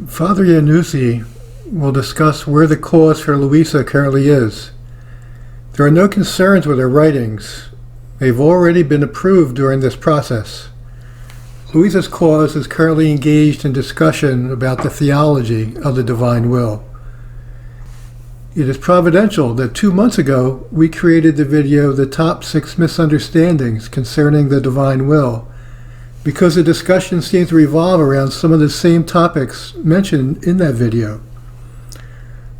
Father Iannuzzi will discuss where the cause for Luisa currently is. There are no concerns with her writings. They've already been approved during this process. Luisa's cause is currently engaged in discussion about the theology of the divine will. It is providential that 2 months ago we created the video The Top 6 Misunderstandings Concerning the Divine Will, because the discussion seems to revolve around some of the same topics mentioned in that video.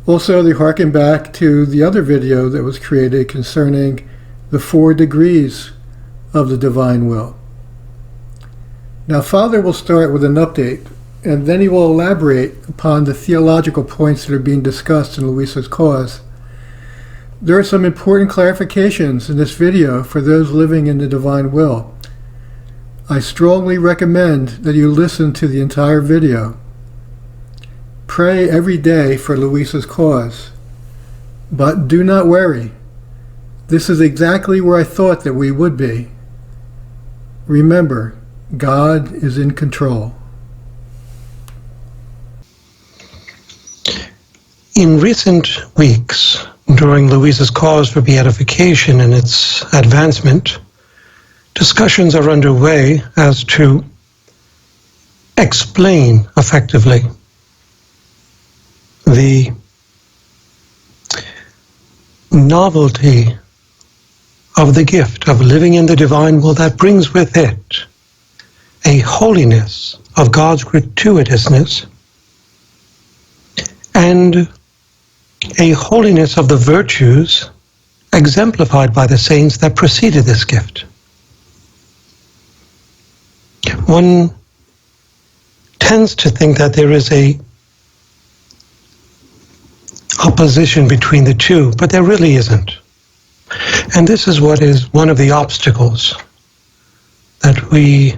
Also, they harken back to the other video that was created concerning the 4 degrees of the divine will. Now, Father will start with an update, and then he will elaborate upon the theological points that are being discussed in Luisa's cause. There are some important clarifications in this video for those living in the divine will. I strongly recommend that you listen to the entire video. Pray every day for Luisa's cause. But do not worry. This is exactly where I thought that we would be. Remember, God is in control. In recent weeks, during Luisa's cause for beatification and its advancement, discussions are underway as to explain effectively the novelty of the gift of living in the divine will that brings with it a holiness of God's gratuitousness and a holiness of the virtues exemplified by the saints that preceded this gift. One tends to think that there is a opposition between the two, but there really isn't. And this is what is one of the obstacles that we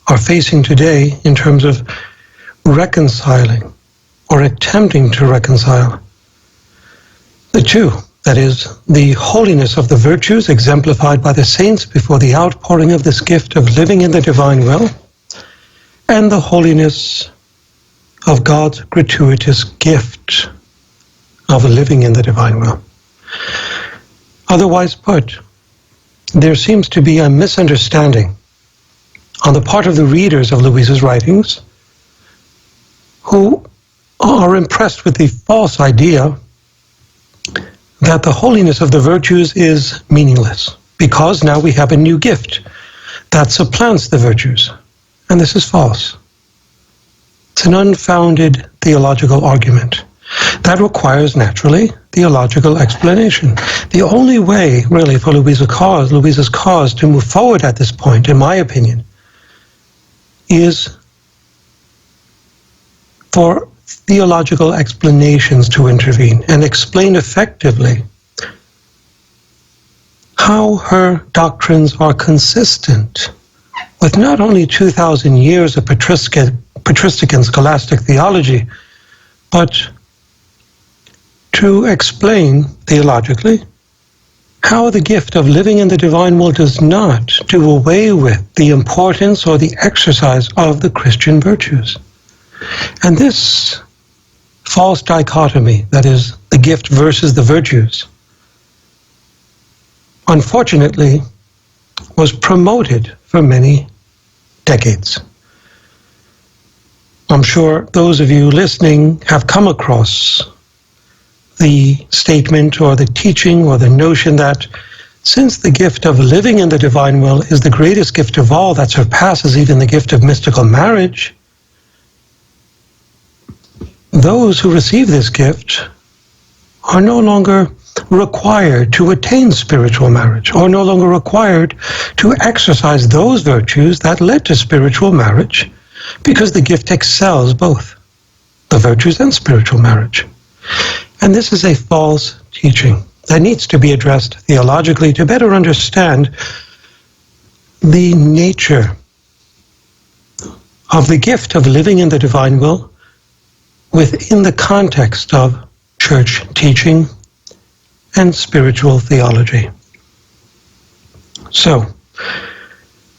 are facing today in terms of reconciling or attempting to reconcile the two. That is, the holiness of the virtues exemplified by the saints before the outpouring of this gift of living in the divine will, and the holiness of God's gratuitous gift of living in the divine will. Otherwise put, there seems to be a misunderstanding on the part of the readers of Luisa's writings, who are impressed with the false idea that the holiness of the virtues is meaningless, because now we have a new gift that supplants the virtues. And this is false. It's an unfounded theological argument that requires, naturally, theological explanation. The only way, really, for Luisa's cause to move forward at this point, in my opinion, is for theological explanations to intervene and explain effectively how her doctrines are consistent with not only 2,000 years of patristic and scholastic theology, but to explain theologically how the gift of living in the divine will does not do away with the importance or the exercise of the Christian virtues. And this false dichotomy, that is, the gift versus the virtues, unfortunately, was promoted for many decades. I'm sure those of you listening have come across the statement or the teaching or the notion that since the gift of living in the divine will is the greatest gift of all that surpasses even the gift of mystical marriage, those who receive this gift are no longer required to attain spiritual marriage, or no longer required to exercise those virtues that led to spiritual marriage, because the gift excels both the virtues and spiritual marriage. And this is a false teaching that needs to be addressed theologically to better understand the nature of the gift of living in the divine will within the context of church teaching and spiritual theology. So,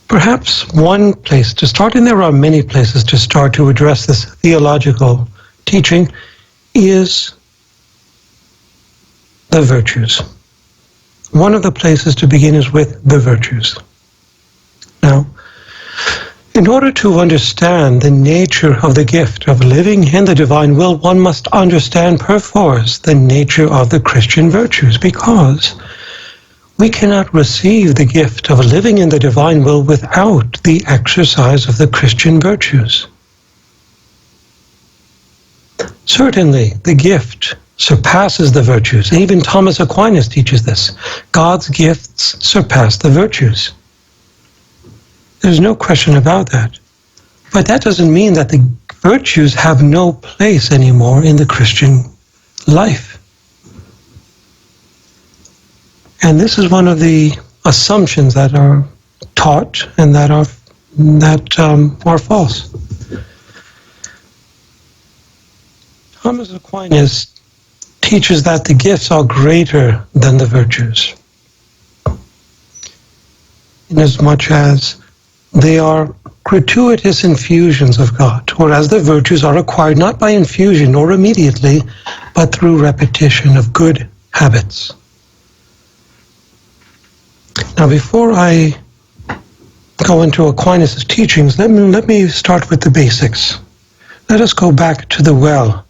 perhaps one place to start, and there are many places to start to address this theological teaching is the virtues. One of the places to begin is with the virtues. Now, in order to understand the nature of the gift of living in the divine will, one must understand perforce the nature of the Christian virtues, because we cannot receive the gift of living in the divine will without the exercise of the Christian virtues. Certainly, the gift surpasses the virtues. And even Thomas Aquinas teaches this. God's gifts surpass the virtues. There's no question about that. But that doesn't mean that the virtues have no place anymore in the Christian life. And this is one of the assumptions that are taught and that are false. Thomas Aquinas teaches that the gifts are greater than the virtues, inasmuch as they are gratuitous infusions of God, whereas the virtues are acquired not by infusion or immediately, but through repetition of good habits. Now, before I go into Aquinas' teachings, let me start with the basics. Let us go back to the well,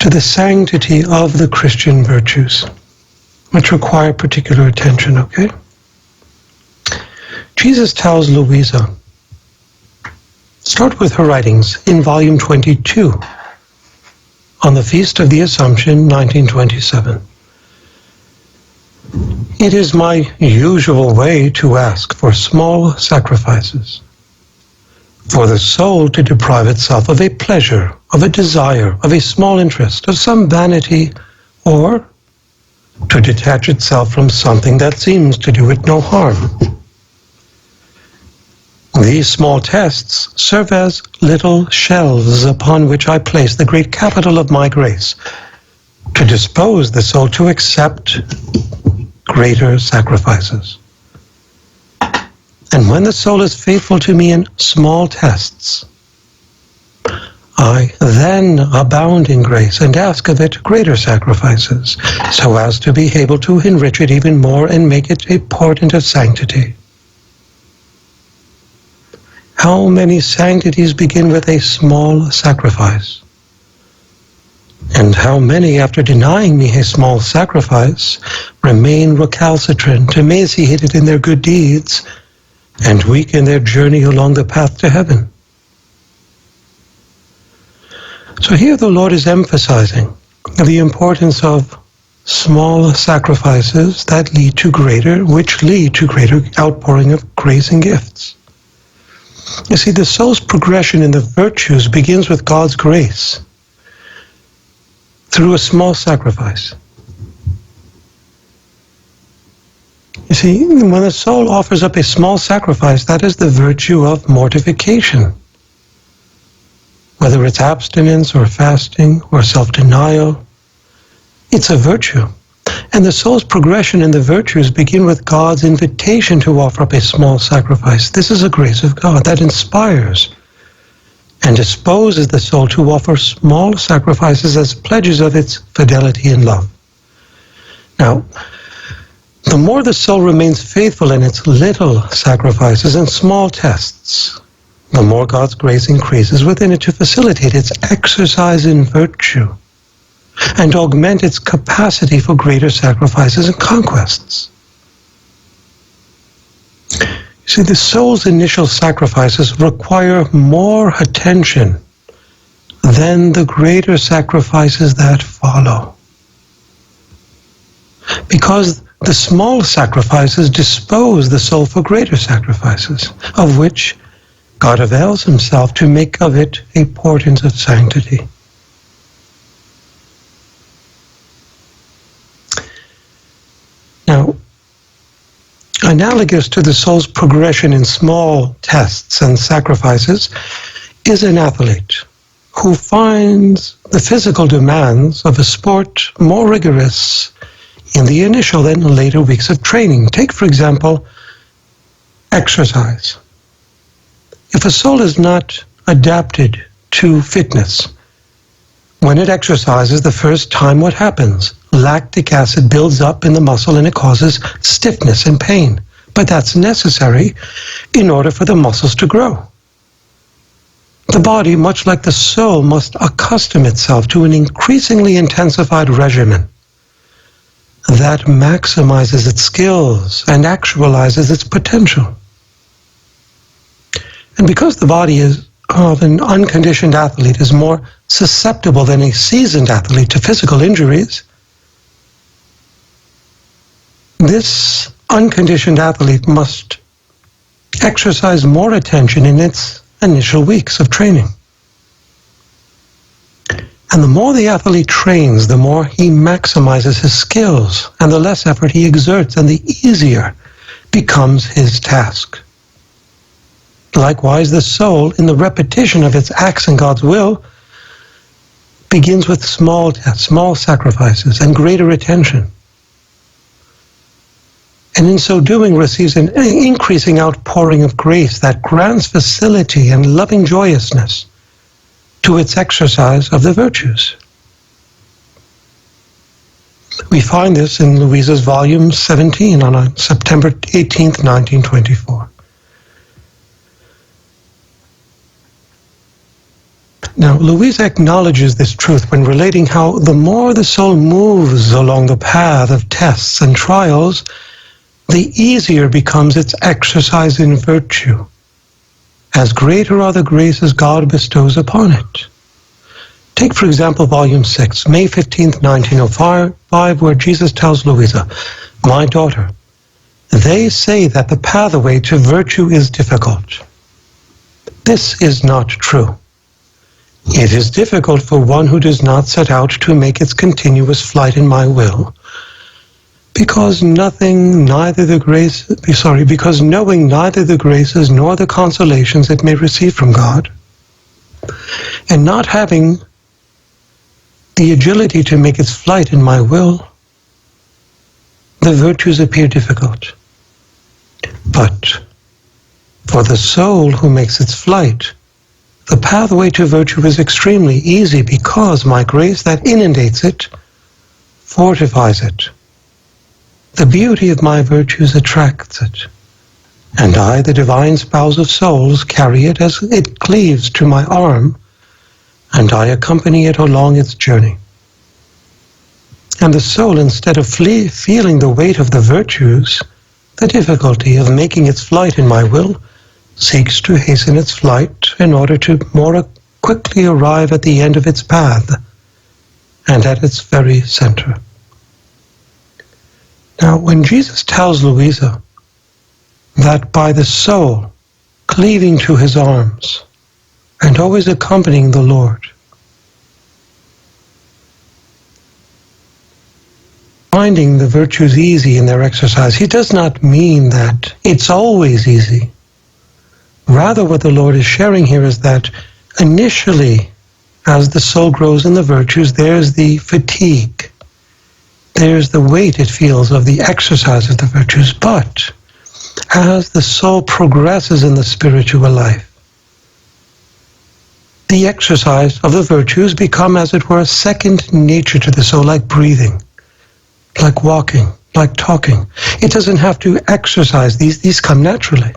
to the sanctity of the Christian virtues, which require particular attention, okay? Jesus tells Luisa, start with her writings in volume 22, on the Feast of the Assumption, 1927. It is my usual way to ask for small sacrifices, for the soul to deprive itself of a pleasure, of a desire, of a small interest, of some vanity, or to detach itself from something that seems to do it no harm. These small tests serve as little shelves upon which I place the great capital of my grace, to dispose the soul to accept greater sacrifices. And when the soul is faithful to me in small tests, I then abound in grace and ask of it greater sacrifices, so as to be able to enrich it even more and make it a portent of sanctity. How many sanctities begin with a small sacrifice? And how many, after denying me a small sacrifice, remain recalcitrant, emaciated in their good deeds, and weak in their journey along the path to heaven? So here the Lord is emphasizing the importance of small sacrifices that lead to greater, which lead to greater outpouring of grace and gifts. You see, the soul's progression in the virtues begins with God's grace through a small sacrifice. You see, when the soul offers up a small sacrifice, that is the virtue of mortification. Whether it's abstinence or fasting or self-denial, it's a virtue. And the soul's progression in the virtues begin with God's invitation to offer up a small sacrifice. This is a grace of God that inspires and disposes the soul to offer small sacrifices as pledges of its fidelity and love. Now, the more the soul remains faithful in its little sacrifices and small tests, the more God's grace increases within it to facilitate its exercise in virtue and augment its capacity for greater sacrifices and conquests. See, the soul's initial sacrifices require more attention than the greater sacrifices that follow. Because the small sacrifices dispose the soul for greater sacrifices, of which God avails himself to make of it a portent of sanctity. Now, analogous to the soul's progression in small tests and sacrifices is an athlete who finds the physical demands of a sport more rigorous in the initial and later weeks of training. Take, for example, exercise. If a soul is not adapted to fitness, When it exercises the first time, what happens? Lactic acid builds up in the muscle and it causes stiffness and pain. But that's necessary in order for the muscles to grow. The body, much like the soul, must accustom itself to an increasingly intensified regimen that maximizes its skills and actualizes its potential. And because the body of an unconditioned athlete is more susceptible than a seasoned athlete to physical injuries, this unconditioned athlete must exercise more attention in its initial weeks of training. And the more the athlete trains, the more he maximizes his skills, and the less effort he exerts, and the easier becomes his task. Likewise, the soul, in the repetition of its acts in God's will, begins with small tests, small sacrifices, and greater attention. And in so doing receives an increasing outpouring of grace that grants facility and loving joyousness to its exercise of the virtues. We find this in Luisa's volume 17 on September 18th, 1924. Now, Luisa acknowledges this truth when relating how the more the soul moves along the path of tests and trials, the easier becomes its exercise in virtue, as greater are the graces God bestows upon it. Take, for example, volume 6, May 15th, 1905, where Jesus tells Luisa, "My daughter, they say that the pathway to virtue is difficult. This is not true. It is difficult for one who does not set out to make its continuous flight in my will, because knowing neither the graces nor the consolations it may receive from God, and not having the agility to make its flight in my will, the virtues appear difficult. But for the soul who makes its flight, the pathway to virtue is extremely easy, because my grace that inundates it fortifies it. The beauty of my virtues attracts it, and I, the divine spouse of souls, carry it as it cleaves to my arm, and I accompany it along its journey. And the soul, instead of feeling the weight of the virtues, the difficulty of making its flight in my will, seeks to hasten its flight in order to more quickly arrive at the end of its path and at its very center." Now, when Jesus tells Luisa that by the soul cleaving to his arms and always accompanying the Lord, finding the virtues easy in their exercise, he does not mean that it's always easy. Rather, what the Lord is sharing here is that initially, as the soul grows in the virtues, there's the fatigue. There's the weight it feels of the exercise of the virtues. But as the soul progresses in the spiritual life, the exercise of the virtues become, as it were, second nature to the soul, like breathing, like walking, like talking. It doesn't have to exercise. These come naturally.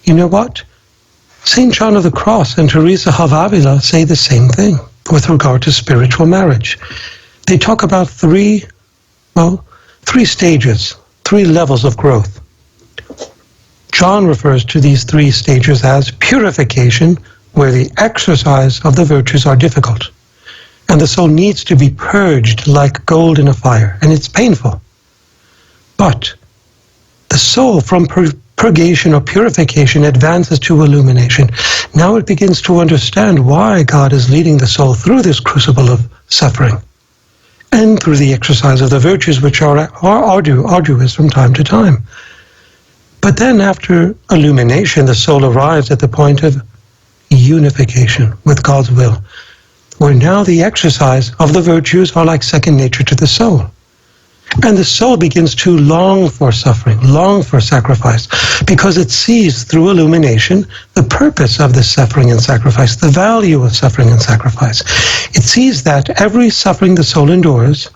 You know what? St. John of the Cross and Teresa of Avila say the same thing with regard to spiritual marriage. They talk about three stages, three levels of growth. John refers to these three stages as purification, where the exercise of the virtues are difficult, and the soul needs to be purged like gold in a fire, and it's painful. But the soul from purgation or purification advances to illumination. Now it begins to understand why God is leading the soul through this crucible of suffering and through the exercise of the virtues, which are arduous from time to time. But then after illumination, the soul arrives at the point of unification with God's will, where now the exercise of the virtues are like second nature to the soul. And the soul begins to long for suffering, long for sacrifice, because it sees through illumination the purpose of this suffering and sacrifice, the value of suffering and sacrifice. It sees that every suffering the soul endures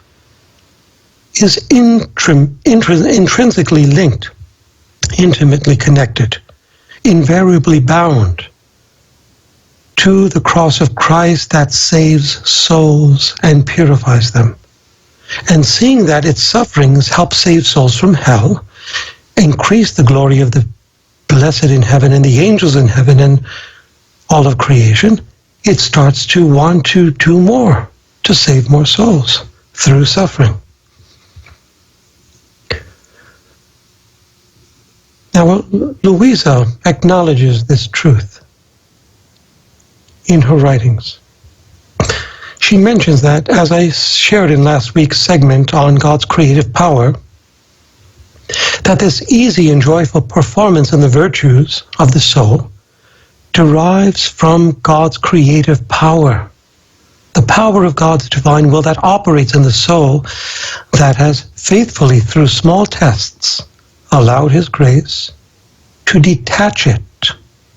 is intrinsically linked, intimately connected, invariably bound to the cross of Christ that saves souls and purifies them. And seeing that its sufferings help save souls from hell, increase the glory of the blessed in heaven and the angels in heaven and all of creation, it starts to want to do more, to save more souls through suffering. Now, Luisa acknowledges this truth in her writings. She mentions that, as I shared in last week's segment on God's creative power, that this easy and joyful performance in the virtues of the soul derives from God's creative power, the power of God's divine will that operates in the soul that has faithfully, through small tests, allowed His grace to detach it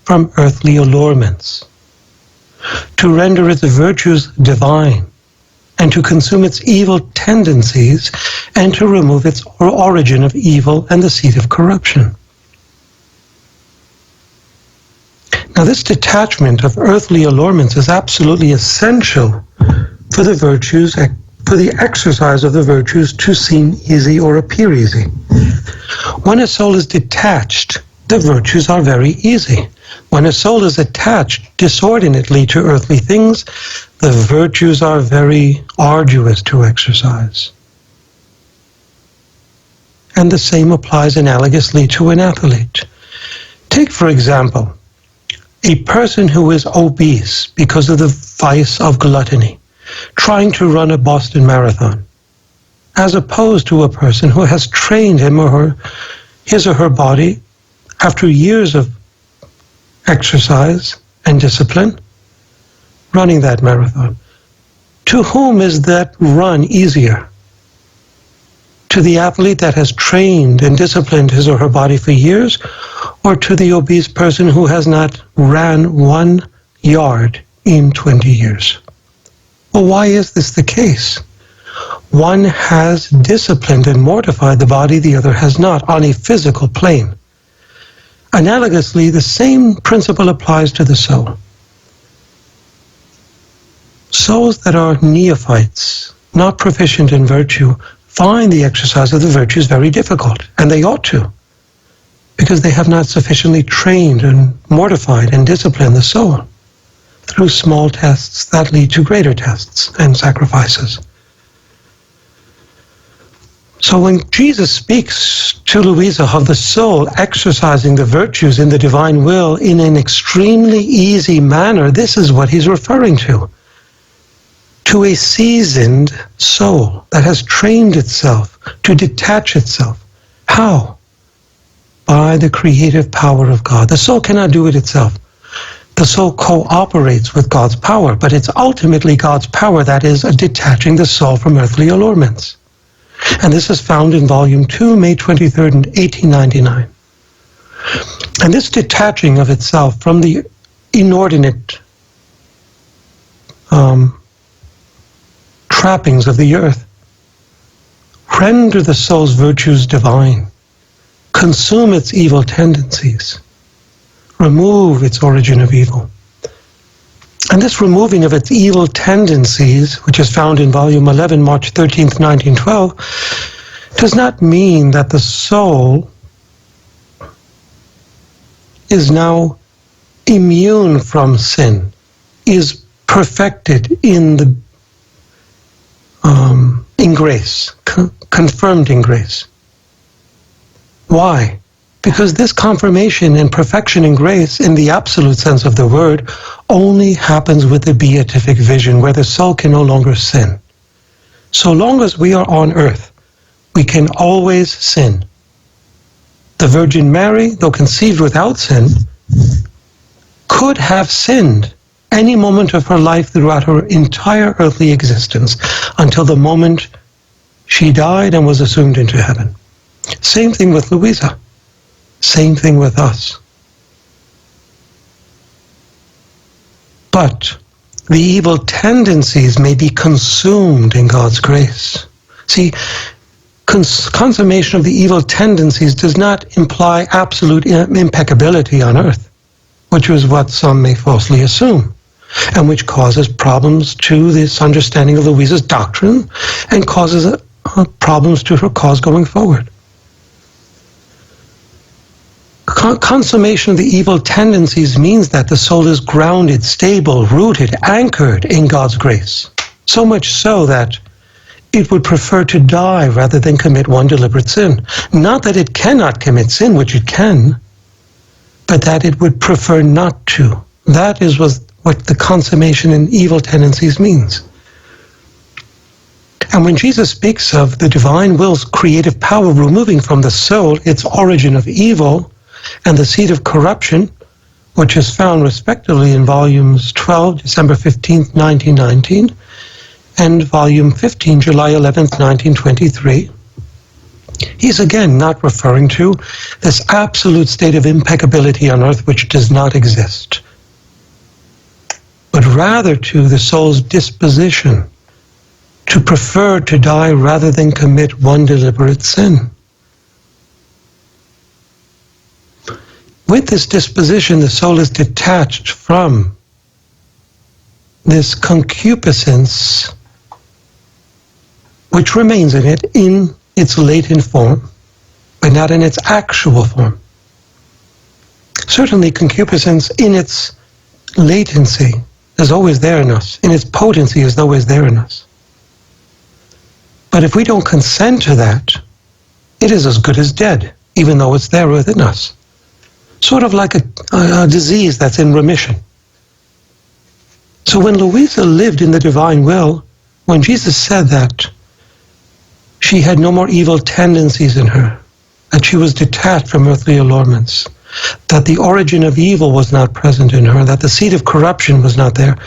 from earthly allurements, to render its virtues divine, and to consume its evil tendencies, and to remove its origin of evil and the seat of corruption. Now, this detachment of earthly allurements is absolutely essential for the virtues, for the exercise of the virtues to seem easy or appear easy. When a soul is detached, the virtues are very easy. When a soul is attached disordinately to earthly things, the virtues are very arduous to exercise. And the same applies analogously to an athlete. Take, for example, a person who is obese because of the vice of gluttony, trying to run a Boston Marathon, as opposed to a person who has trained his or her body after years of exercise and discipline, running that marathon. To whom is that run easier? To the athlete that has trained and disciplined his or her body for years, or to the obese person who has not ran 1 yard in 20 years? Well, why is this the case? One has disciplined and mortified the body, the other has not, on a physical plane. Analogously, the same principle applies to the soul. Souls that are neophytes, not proficient in virtue, find the exercise of the virtues very difficult, and they ought to, because they have not sufficiently trained and mortified and disciplined the soul through small tests that lead to greater tests and sacrifices. So when Jesus speaks to Luisa of the soul exercising the virtues in the divine will in an extremely easy manner, this is what he's referring to. To a seasoned soul that has trained itself to detach itself. How? By the creative power of God. The soul cannot do it itself. The soul cooperates with God's power, but it's ultimately God's power that is detaching the soul from earthly allurements. And this is found in Volume 2, May 23rd, 1899. And this detaching of itself from the inordinate trappings of the earth render the soul's virtues divine, consume its evil tendencies, remove its origin of evil. And this removing of its evil tendencies, which is found in Volume 11, March 13th, 1912, does not mean that the soul is now immune from sin, is perfected in grace, confirmed in grace. Why? Because this confirmation and perfection in grace, in the absolute sense of the word, only happens with the beatific vision, where the soul can no longer sin. So long as we are on earth, we can always sin. The Virgin Mary, though conceived without sin, could have sinned any moment of her life throughout her entire earthly existence, until the moment she died and was assumed into heaven. Same thing with Luisa. Same thing with us. But the evil tendencies may be consumed in God's grace. See, consummation of the evil tendencies does not imply absolute impeccability on earth, which is what some may falsely assume, and which causes problems to this understanding of Luisa's doctrine and causes problems to her cause going forward. Consummation of the evil tendencies means that the soul is grounded, stable, rooted, anchored in God's grace. So much so that it would prefer to die rather than commit one deliberate sin. Not that it cannot commit sin, which it can, but that it would prefer not to. That is what the consummation in evil tendencies means. And when Jesus speaks of the divine will's creative power removing from the soul its origin of evil and the seed of corruption, which is found respectively in volumes 12, December 15th, 1919, and volume 15, July 11th, 1923, he's again not referring to this absolute state of impeccability on earth which does not exist, but rather to the soul's disposition to prefer to die rather than commit one deliberate sin. With this disposition, the soul is detached from this concupiscence which remains in it in its latent form, but not in its actual form. Certainly, concupiscence in its latency is always there in us, in its potency is always there in us. But if we don't consent to that, it is as good as dead, even though it's there within us. Sort of like a disease that's in remission. So when Luisa lived in the divine will, when Jesus said that she had no more evil tendencies in her, that she was detached from earthly allurements, that the origin of evil was not present in her, that the seed of corruption was not there,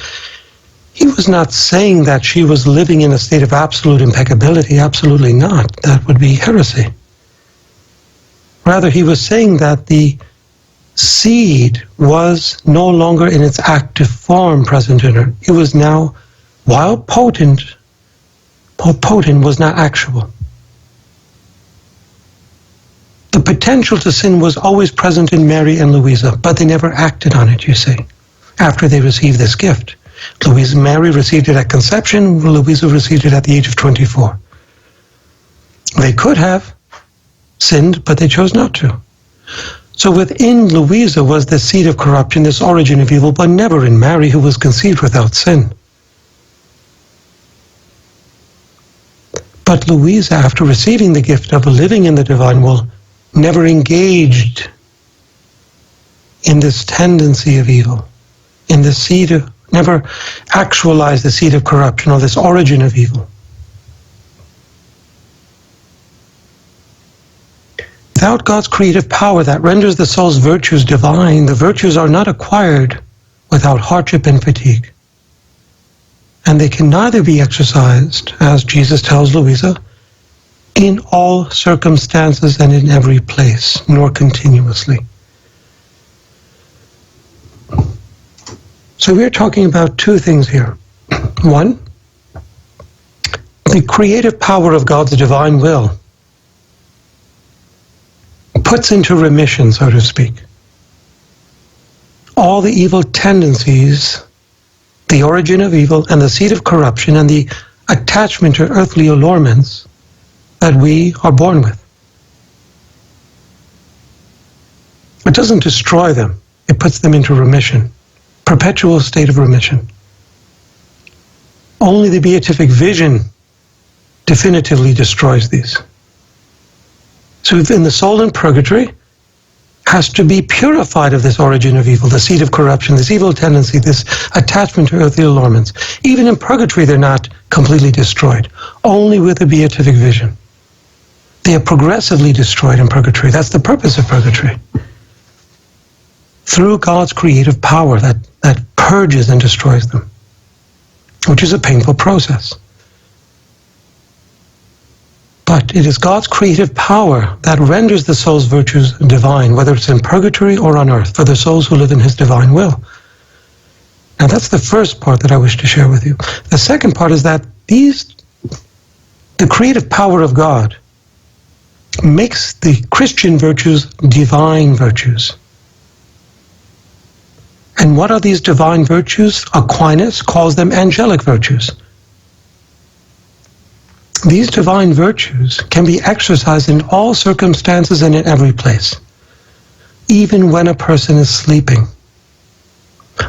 he was not saying that she was living in a state of absolute impeccability. Absolutely not. That would be heresy. Rather, he was saying that the seed was no longer in its active form present in her. It was now, while potent was not actual. The potential to sin was always present in Mary and Luisa, but they never acted on it, you see, after they received this gift. Mary received it at conception, Luisa received it at the age of 24. They could have sinned, but they chose not to. So within Luisa was the seed of corruption, this origin of evil, but never in Mary, who was conceived without sin. But Luisa, after receiving the gift of living in the divine will, never engaged in this tendency of evil, in the seed of, never actualized the seed of corruption or this origin of evil. Without God's creative power that renders the soul's virtues divine, the virtues are not acquired without hardship and fatigue. And they can neither be exercised, as Jesus tells Luisa, in all circumstances and in every place, nor continuously. So we're talking about two things here. One, the creative power of God's divine will puts into remission, so to speak, all the evil tendencies, the origin of evil and the seed of corruption and the attachment to earthly allurements that we are born with. It doesn't destroy them, it puts them into remission, perpetual state of remission. Only the beatific vision definitively destroys these. So in the soul in purgatory has to be purified of this origin of evil, the seed of corruption, this evil tendency, this attachment to earthly allurements. Even in purgatory, they're not completely destroyed, only with a beatific vision. They are progressively destroyed in purgatory. That's the purpose of purgatory. Through God's creative power that purges and destroys them, which is a painful process. But it is God's creative power that renders the soul's virtues divine, whether it's in purgatory or on earth, for the souls who live in his divine will. Now that's the first part that I wish to share with you. The second part is that the creative power of God makes the Christian virtues divine virtues. And what are these divine virtues? Aquinas calls them angelic virtues. These divine virtues can be exercised in all circumstances and in every place, even when a person is sleeping.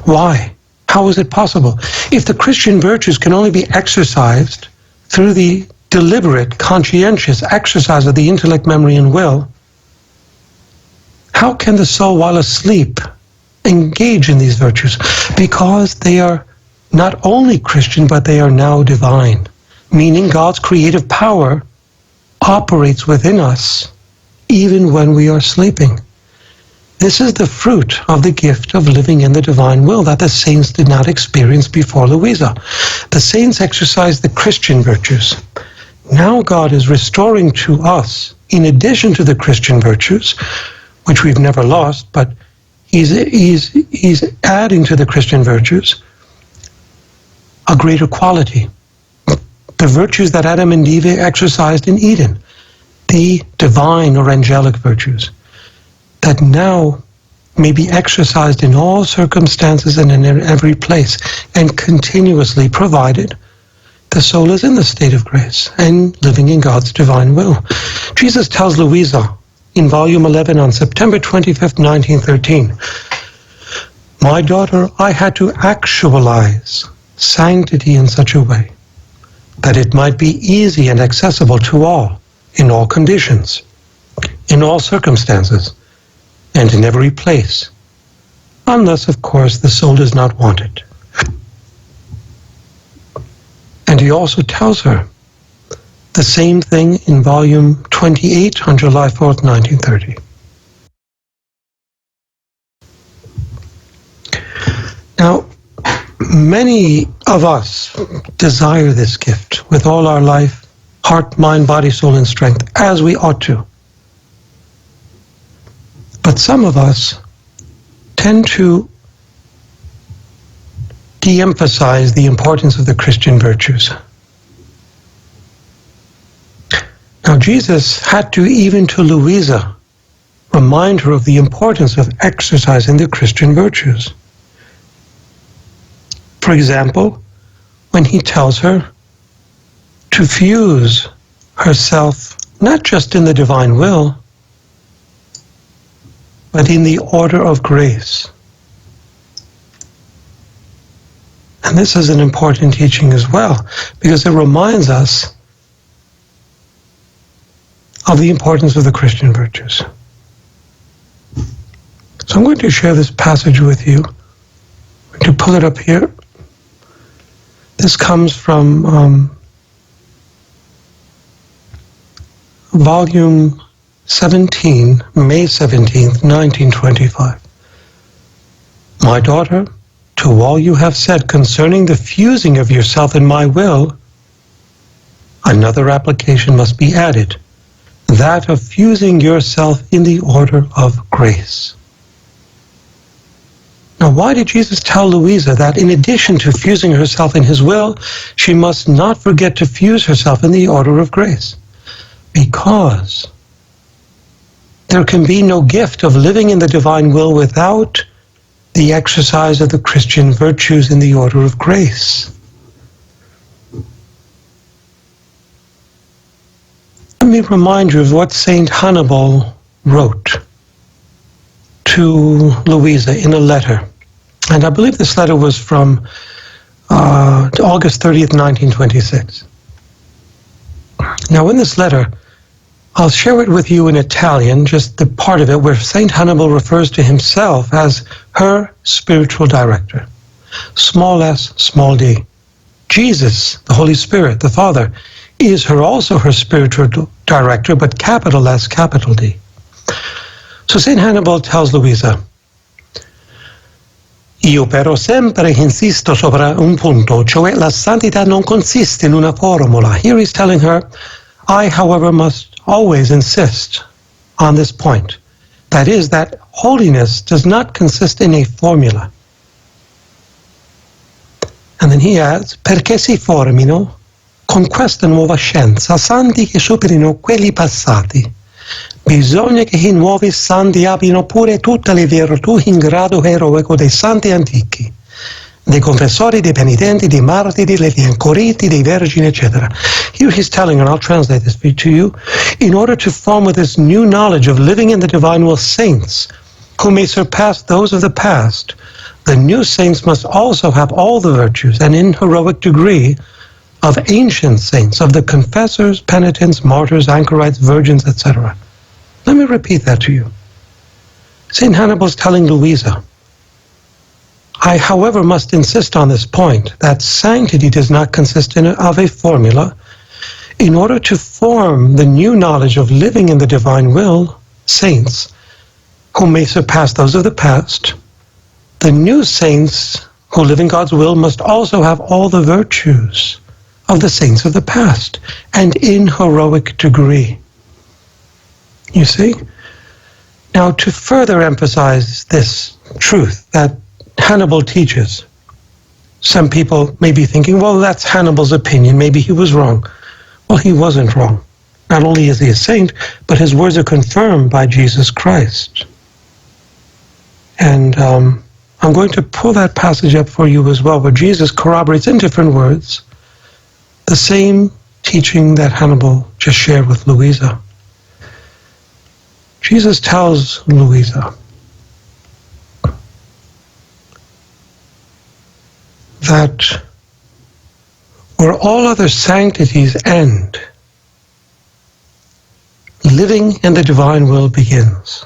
Why? How is it possible? If the Christian virtues can only be exercised through the deliberate, conscientious exercise of the intellect, memory, and will, how can the soul, while asleep, engage in these virtues? Because they are not only Christian, but they are now divine. Meaning God's creative power operates within us even when we are sleeping. This is the fruit of the gift of living in the divine will that the saints did not experience before Luisa. The saints exercised the Christian virtues. Now God is restoring to us, in addition to the Christian virtues, which we've never lost, but He's adding to the Christian virtues a greater quality. The virtues that Adam and Eve exercised in Eden, the divine or angelic virtues, that now may be exercised in all circumstances and in every place, and continuously, provided the soul is in the state of grace and living in God's divine will. Jesus tells Luisa in volume 11 on September 25th, 1913, "My daughter, I had to actualize sanctity in such a way that it might be easy and accessible to all, in all conditions, in all circumstances, and in every place, unless, of course, the soul does not want it." And he also tells her the same thing in volume 28 on July 4th, 1930. Now, many of us desire this gift with all our life, heart, mind, body, soul, and strength, as we ought to. But some of us tend to de-emphasize the importance of the Christian virtues. Now, Jesus had to, even to Luisa, remind her of the importance of exercising the Christian virtues. For example, when he tells her to fuse herself not just in the divine will, but in the order of grace. And this is an important teaching as well, because it reminds us of the importance of the Christian virtues. So I'm going to share this passage with you. I'm going to pull it up here. This comes from volume 17, May 17th, 1925. "My daughter, to all you have said concerning the fusing of yourself in my will, another application must be added, that of fusing yourself in the order of grace." Now, why did Jesus tell Luisa that in addition to fusing herself in his will, she must not forget to fuse herself in the order of grace? Because there can be no gift of living in the divine will without the exercise of the Christian virtues in the order of grace. Let me remind you of what Saint Hannibal wrote to Luisa in a letter. And I believe this letter was from August 30th, 1926. Now, in this letter, I'll share it with you in Italian, just the part of it where Saint Hannibal refers to himself as her spiritual director. Small s, small d. Jesus, the Holy Spirit, the Father, is also her spiritual director, but capital S, capital D. So Saint Hannibal tells Luisa, "Io però sempre insisto sopra un punto, cioè la santità non consiste in una formula." Here he's telling her, I, however, must always insist on this point. That is, that holiness does not consist in a formula. And then he adds, perché si formino con questa nuova scienza santi che superino quelli passati. Bisogna che i nuovi santi abbiano pure tutte le virtù in grado eroico dei santi antichi, dei confessori, dei penitenti, dei martiri, degli ancoriti, dei vergini, etc. Here he's telling, and I'll translate this to you, in order to form with this new knowledge of living in the divine will saints, who may surpass those of the past, the new saints must also have all the virtues, and in heroic degree, of ancient saints, of the confessors, penitents, martyrs, anchorites, virgins, etc. Let me repeat that to you. St. Hannibal's telling Luisa, I, however, must insist on this point, that sanctity does not consist of a formula. In order to form the new knowledge of living in the divine will, saints, who may surpass those of the past, the new saints who live in God's will must also have all the virtues of the saints of the past, and in heroic degree. You see? Now, to further emphasize this truth that Hannibal teaches, some people may be thinking, well, that's Hannibal's opinion, maybe he was wrong. Well, he wasn't wrong. Not only is he a saint, but his words are confirmed by Jesus Christ. And I'm going to pull that passage up for you as well, where Jesus corroborates in different words the same teaching that Hannibal just shared with Luisa. Jesus tells Luisa that where all other sanctities end, living in the divine will begins.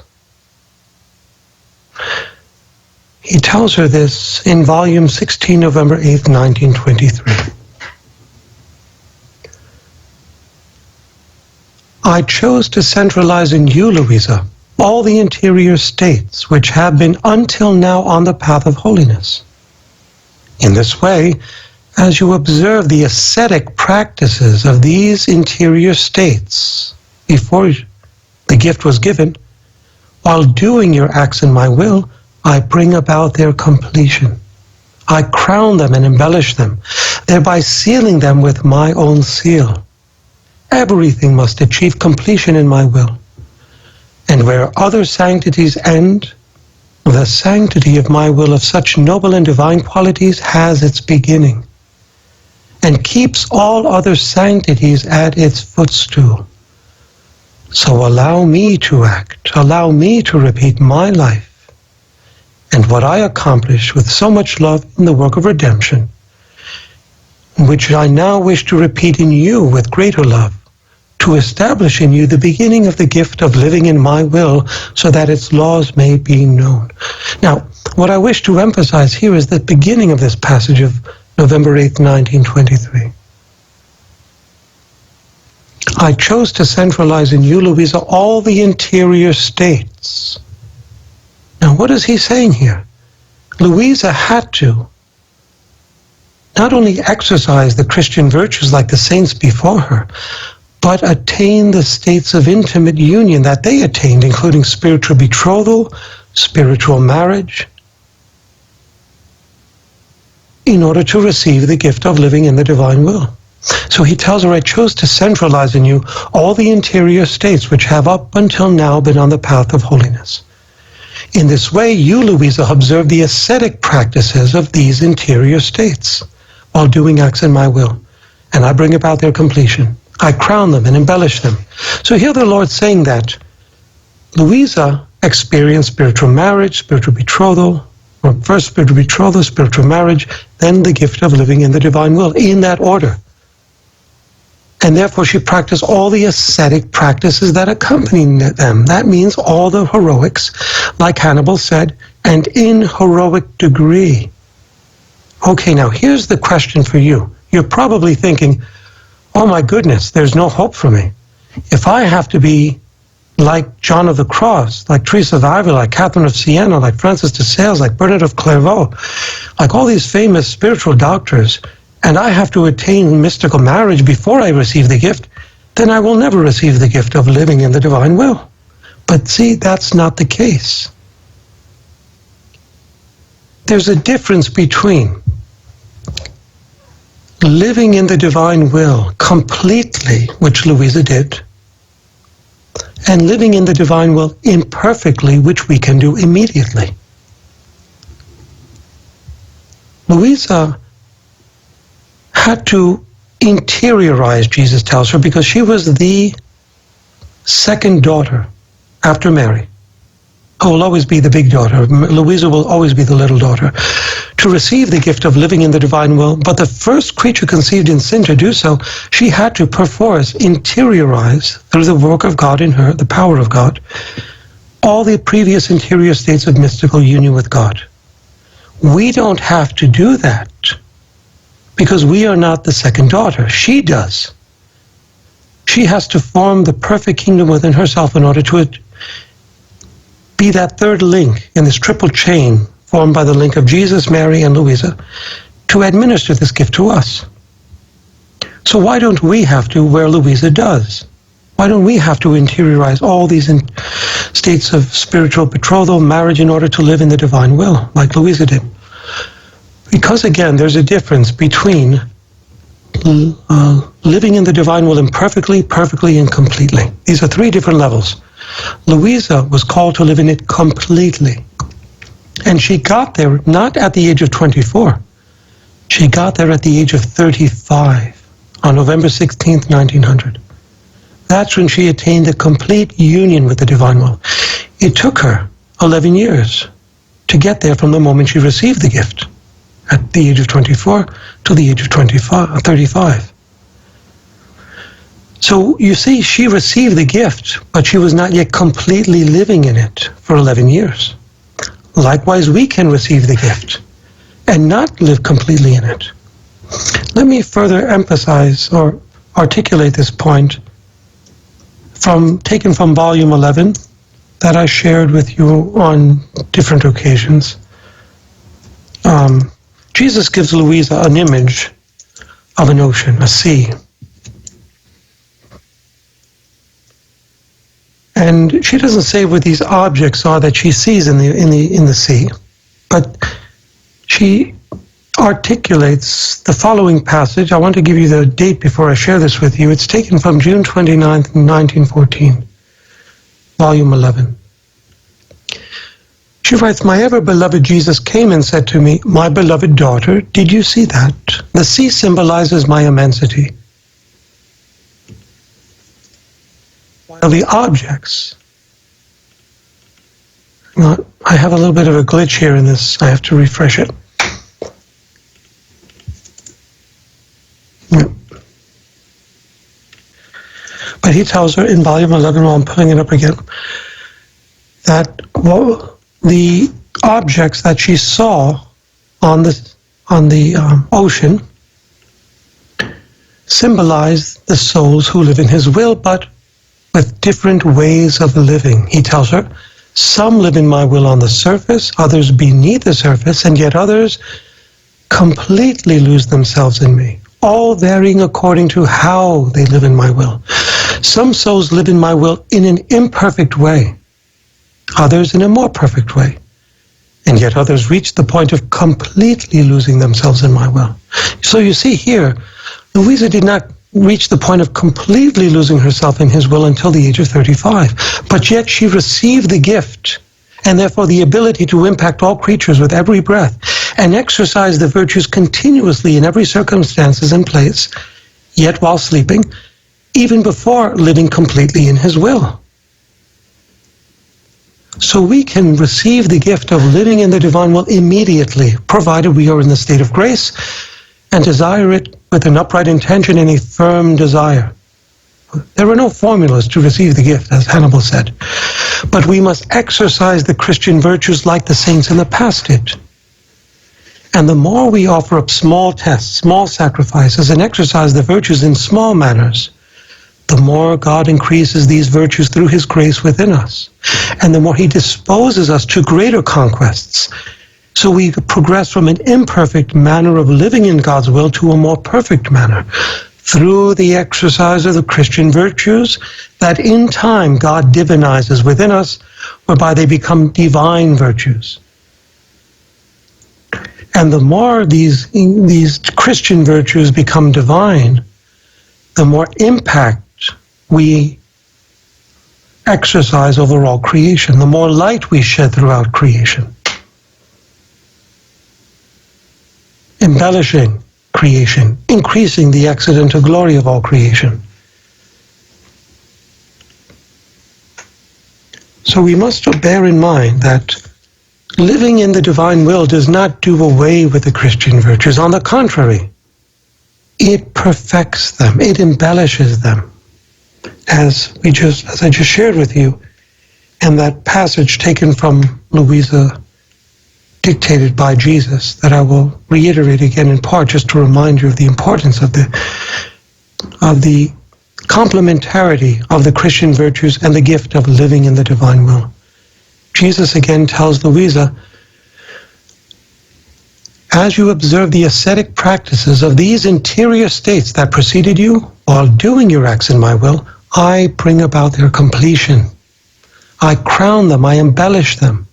He tells her this in volume 16, November 8th, 1923. I chose to centralize in you, Luisa, all the interior states which have been until now on the path of holiness. In this way, as you observe the ascetic practices of these interior states before the gift was given, while doing your acts in my will, I bring about their completion. I crown them and embellish them, thereby sealing them with my own seal. Everything must achieve completion in my will. And where other sanctities end, the sanctity of my will of such noble and divine qualities has its beginning, and keeps all other sanctities at its footstool. So allow me to act, allow me to repeat my life, and what I accomplished with so much love in the work of redemption, which I now wish to repeat in you with greater love, to establish in you the beginning of the gift of living in my will, so that its laws may be known. Now, what I wish to emphasize here is the beginning of this passage of November 8th, 1923. I chose to centralize in you, Luisa, all the interior states. Now, what is he saying here? Luisa had to not only exercise the Christian virtues like the saints before her, but attain the states of intimate union that they attained, including spiritual betrothal, spiritual marriage, in order to receive the gift of living in the divine will. So he tells her, I chose to centralize in you all the interior states which have up until now been on the path of holiness. In this way, you, Luisa, observe the ascetic practices of these interior states while doing acts in my will, and I bring about their completion. I crown them and embellish them. So here the Lord saying that Luisa experienced spiritual marriage, spiritual betrothal, or first spiritual betrothal, spiritual marriage, then the gift of living in the divine will, in that order. And therefore she practiced all the ascetic practices that accompany them. That means all the heroics, like Hannibal said, and in heroic degree. Okay, now here's the question for you. You're probably thinking, oh my goodness, there's no hope for me. If I have to be like John of the Cross, like Teresa of Avila, like Catherine of Siena, like Francis de Sales, like Bernard of Clairvaux, like all these famous spiritual doctors, and I have to attain mystical marriage before I receive the gift, then I will never receive the gift of living in the divine will. But see, that's not the case. There's a difference between living in the divine will completely, which Luisa did, and living in the divine will imperfectly, which we can do immediately. Luisa had to interiorize, Jesus tells her, because she was the second daughter after Mary, who will always be the big daughter. Luisa will always be the little daughter, to receive the gift of living in the divine will. But the first creature conceived in sin to do so, she had to perforce interiorize, through the work of God in her, the power of God, all the previous interior states of mystical union with God. We don't have to do that, because we are not the second daughter. She does. She has to form the perfect kingdom within herself in order to be that third link in this triple chain formed by the link of Jesus, Mary, and Luisa, to administer this gift to us. So why don't we have to, where Luisa does? Why don't we have to interiorize all these states of spiritual betrothal, marriage, in order to live in the divine will, like Luisa did? Because again, there's a difference between living in the divine will imperfectly, perfectly, and completely. These are three different levels. Luisa was called to live in it completely. And she got there not at the age of 24. She got there at the age of 35, on November 16th, 1900. That's when she attained a complete union with the divine will. It took her 11 years to get there from the moment she received the gift, at the age of 24 to the age of 35. So you see, she received the gift, but she was not yet completely living in it for 11 years. Likewise, we can receive the gift and not live completely in it. Let me further emphasize or articulate this point taken from volume 11 that I shared with you on different occasions. Jesus gives Luisa an image of an ocean, a sea. And she doesn't say what these objects are that she sees in the sea, but she articulates the following passage. I want to give you the date before I share this with you. It's taken from June 29th, 1914, volume 11. She writes, "My ever-beloved Jesus came and said to me, 'My beloved daughter, did you see that? The sea symbolizes my immensity, while the objects..." I have a little bit of a glitch here in this. I have to refresh it. Yeah. But he tells her in volume 11, while I'm pulling it up again, that the objects that she saw on the ocean symbolize the souls who live in his will, but with different ways of living. He tells her, some live in my will on the surface, others beneath the surface, and yet others completely lose themselves in me, all varying according to how they live in my will. Some souls live in my will in an imperfect way, others in a more perfect way, and yet others reach the point of completely losing themselves in my will. So you see here, Luisa did not reach the point of completely losing herself in his will until the age of 35, but yet she received the gift, and therefore the ability to impact all creatures with every breath, and exercise the virtues continuously in every circumstances and place, yet while sleeping, even before living completely in his will. So we can receive the gift of living in the divine will immediately, provided we are in the state of grace and desire it with an upright intention and a firm desire. There are no formulas to receive the gift, as Hannibal said, but we must exercise the Christian virtues like the saints in the past did. And the more we offer up small tests, small sacrifices, and exercise the virtues in small manners, the more God increases these virtues through his grace within us, and the more he disposes us to greater conquests. So we progress from an imperfect manner of living in God's will to a more perfect manner, through the exercise of the Christian virtues that in time God divinizes within us, whereby they become divine virtues. And the more these Christian virtues become divine, the more impact we exercise over all creation, the more light we shed throughout creation, embellishing creation, increasing the accidental glory of all creation. So we must bear in mind that living in the divine will does not do away with the Christian virtues. On the contrary, it perfects them, it embellishes them. As I just shared with you in that passage taken from Luisa, dictated by Jesus, that I will reiterate again in part just to remind you of the importance of the complementarity of the Christian virtues and the gift of living in the divine will. Jesus again tells Luisa, as you observe the ascetic practices of these interior states that preceded you while doing your acts in my will, I bring about their completion. I crown them, I embellish them,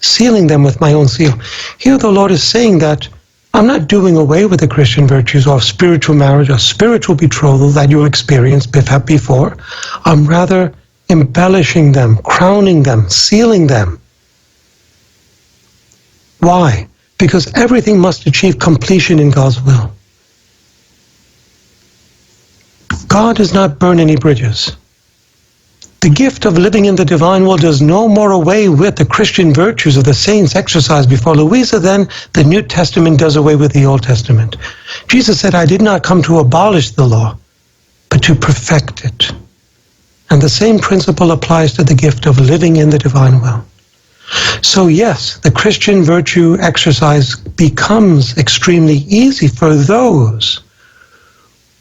sealing them with my own seal. Here the Lord is saying that I'm not doing away with the Christian virtues of spiritual marriage or spiritual betrothal that you experienced before. I'm rather embellishing them, crowning them, sealing them. Why? Because everything must achieve completion in God's will. God does not burn any bridges. The gift of living in the divine will does no more away with the Christian virtues of the saints exercised before Luisa than the New Testament does away with the Old Testament. Jesus said, I did not come to abolish the law, but to perfect it. And the same principle applies to the gift of living in the divine will. So yes, the Christian virtue exercise becomes extremely easy for those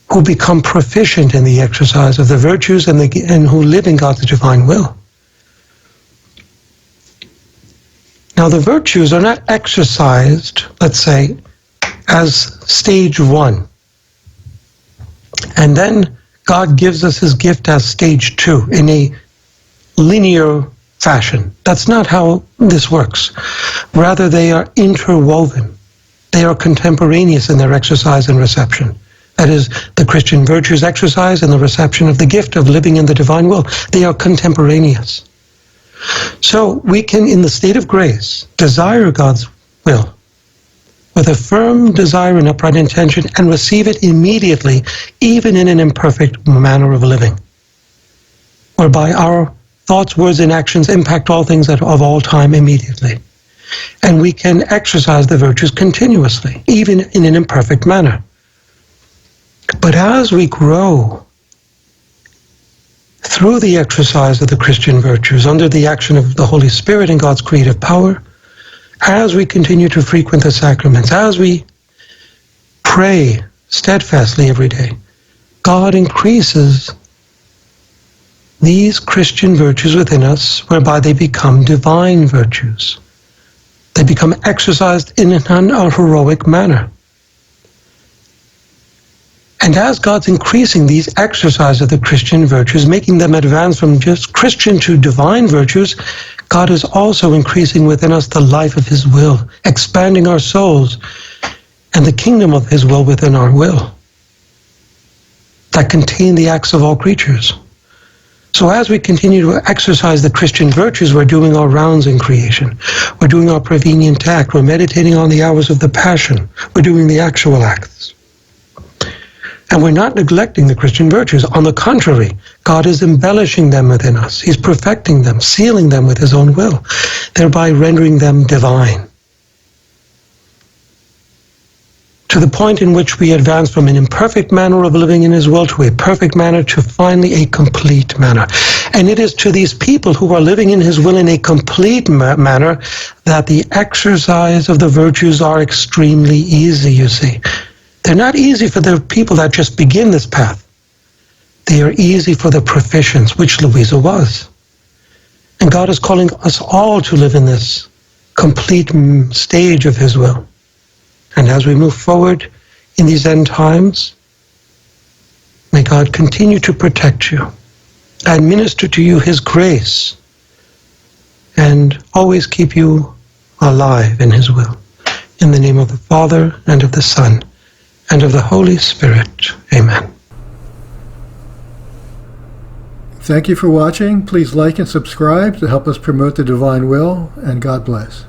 who become proficient in the exercise of the virtues and who live in God's divine will. Now the virtues are not exercised, let's say, as stage one. And then God gives us his gift as stage two in a linear fashion. That's not how this works. Rather, they are interwoven. They are contemporaneous in their exercise and reception. That is, the Christian virtues exercise and the reception of the gift of living in the divine will. They are contemporaneous. So we can, in the state of grace, desire God's will with a firm desire and upright intention and receive it immediately, even in an imperfect manner of living, whereby our thoughts, words, and actions impact all things of all time immediately. And we can exercise the virtues continuously, even in an imperfect manner. But as we grow through the exercise of the Christian virtues under the action of the Holy Spirit and God's creative power, as we continue to frequent the sacraments, as we pray steadfastly every day, God increases these Christian virtues within us, whereby they become divine virtues. They become exercised in an heroic manner. And as God's increasing these exercise of the Christian virtues, making them advance from just Christian to divine virtues, God is also increasing within us the life of his will, expanding our souls and the kingdom of his will within our will that contain the acts of all creatures. So as we continue to exercise the Christian virtues, we're doing our rounds in creation. We're doing our prevenient act. We're meditating on the hours of the Passion. We're doing the actual acts. And we're not neglecting the Christian virtues. On the contrary, God is embellishing them within us. He's perfecting them, sealing them with his own will, thereby rendering them divine. To the point in which we advance from an imperfect manner of living in his will to a perfect manner, to finally a complete manner. And it is to these people who are living in his will in a complete manner that the exercise of the virtues are extremely easy, you see. They're not easy for the people that just begin this path. They are easy for the proficients, which Luisa was. And God is calling us all to live in this complete stage of his will. And as we move forward in these end times, May God continue to protect you, administer to you his grace, and always keep you alive in his will. In the name of the Father, and of the Son, and of the Holy Spirit. Amen. Thank you for watching. Please like and subscribe to help us promote the divine will, and God bless.